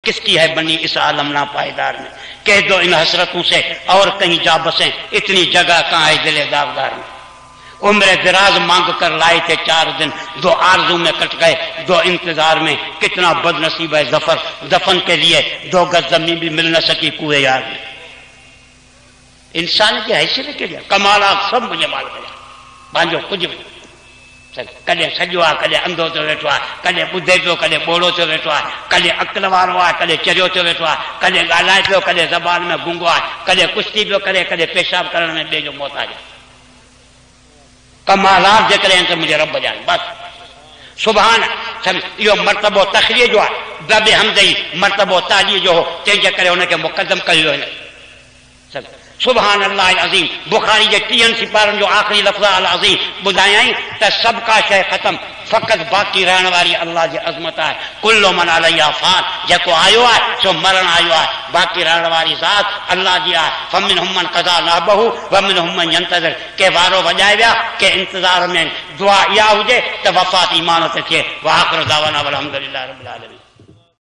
किसकी है बनी इस आलम ना पायदार में, कह दो इन हसरतों से और कहीं जा बसें, इतनी जगह कहाँ है दिले दागदार में। उम्र दराज मांग कर लाए थे 4 दिन, 2 आरज़ू में कट गए, 2 इंतजार में। कितना बदनसीब है जफर, दफन के लिए 2 गज जमीन भी मिल न सकी कुएं यार में। इंसान की हैसियत के लिए कमालात सब मुझे माल कया पंहिंजो कुछ कॾहिं सॼो आहे, कॾहिं अंधो थियो वेठो आहे, कॾहिं ॿुधे पियो, कॾहिं ॿोड़ो थियो वेठो आहे, कॾहिं अक़ल वारो आहे, कॾहिं चरियो थियो वेठो आहे, कॾहिं ॻाल्हाए पियो, कॾहिं ज़बान में गुंगो आहे, कॾहिं कुश्ती पियो करे, कॾहिं पेशाब करण में ॿिए जो मोहताज आहे। कमालात जेकॾहिं त मुंहिंजे रब जा बसि सुभान। इहो मर्तबो तखलीअ जो आहे, बे हमदई मर्तबो तालीअ जो हो, तंहिंजे करे हुनखे मुक़दम कयो हिन। सुभान अल्लाह अज़ीम। बुखारी जे 30 सिपारनि जो आख़िरी लफ़्ज़ अल अज़ीम ॿुधायई त सभु का शइ ख़तम, फ़क़ति बाक़ी रहण वारी अल्लाह जी अज़मत आहे। कुल्लु मन अलैहा फ़ान, जेको आयो आहे सो मरण आयो आहे, बाक़ी रहण वारी ज़ात अल्लाह जी आहे। फमिनहुम मन क़ज़ा नहबहु व मिनहुम मन यंतज़िर, के वारो वॼाए विया, के इंतज़ार में। दुआ इहा हुजे त वफ़ात ईमान ते थिए। व आख़िर दावाना वल हम्दुलिल्लाहि रब्बिल आलमीन।